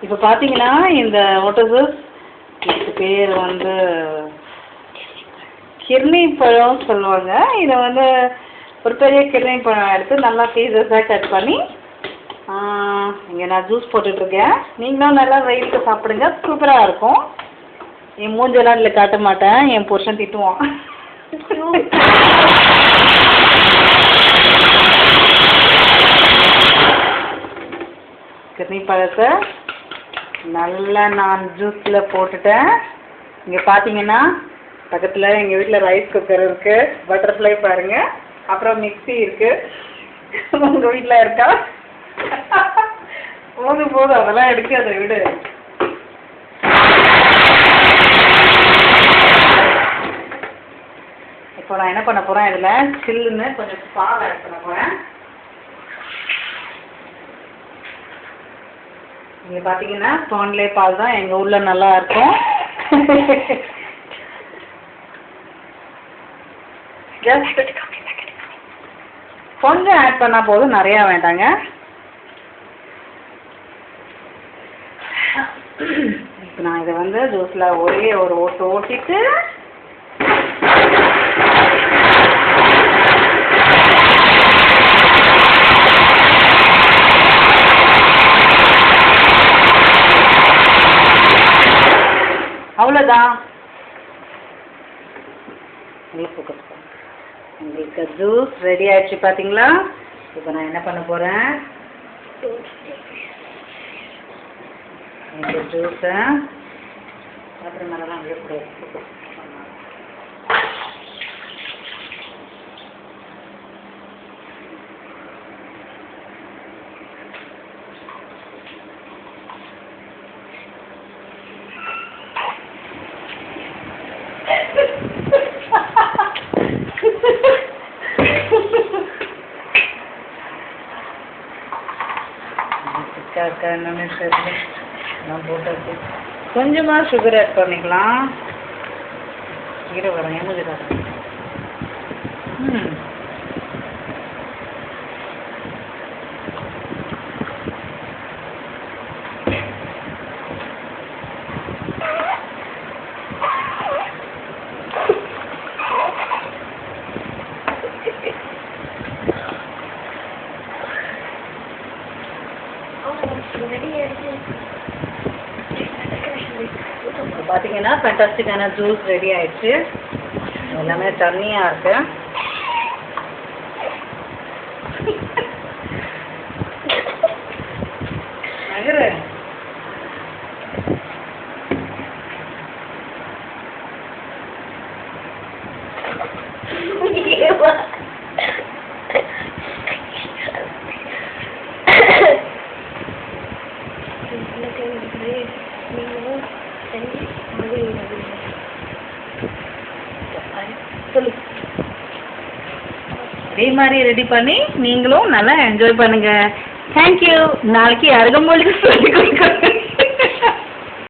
இப்போ பார்த்தீங்கன்னா இந்த ஓட்டோசஸ் இதுக்கு பேர் வந்து கிர்னி பழம் சொல்லுவாங்க. இதை வந்து ஒரு பெரிய கிர்னி பழம் எடுத்து நல்லா பீசஸாக கட் பண்ணி இங்கே நான் ஜூஸ் போட்டுட்ருக்கேன். நீங்களும் நல்லா வெயிலுக்கு சாப்பிடுங்க, சூப்பராக இருக்கும். என் மூஞ்செல்லாம் இதில் காட்ட மாட்டேன், என் புருஷன் திட்டுவான். கிர்னி பழத்தை நல்லா நான் ஜூஸில் போட்டுட்டேன். இங்கே பார்த்தீங்கன்னா பக்கத்தில் எங்கள் வீட்டில் ரைஸ் குக்கர் இருக்குது, பட்டர்ஃப்ளை பாருங்கள், அப்புறம் மிக்ஸி இருக்குது. உங்கள் வீட்டில் இருக்கா? போதும் அதெல்லாம் எடுக்க, அதை விடு. இப்போ நான் என்ன பண்ண போகிறேன், இதில் சில்லுன்னு கொஞ்சம் பால் ஆட் பண்ண போகிறேன். இங்கே பார்த்தீங்கன்னா ஸ்பான்லே பால் தான் எங்கள் ஊரில் நல்லா இருக்கும். ஜஸ்ட் கொஞ்சம் ஆட் பண்ணால் போதும், நிறையா வேண்டாங்க. இப்போ நான் இதை வந்து ஜூஸில் ஒரே ஒரு ஓட்டிட்டு அவ்வளோதான். உங்களுக்கு ஜூஸ் ரெடி ஆயிடுச்சு பார்த்தீங்களா? இப்போ நான் என்ன பண்ண போகிறேன், இந்த ஜூஸை அப்புறம் நல்லா அங்கே நான் போட்டு கொஞ்சமாக சுகர் ஆட் பண்ணிக்கலாம். கீரை வரேன் எங்களுக்கு பார்த்தீங்கன்னா ஃபேண்டாஸ்டிக்கான ஜூஸ் ரெடி ஆயிடுச்சு. எல்லாமே தண்ணியாக இருக்கு. நகரு இதே மாதிரி ரெடி பண்ணி நீங்களும் நல்லா என்ஜாய் பண்ணுங்க. தேங்க்யூ. நாளைக்கு அருகம்புல் சொல்லி கொடுக்குறேன்.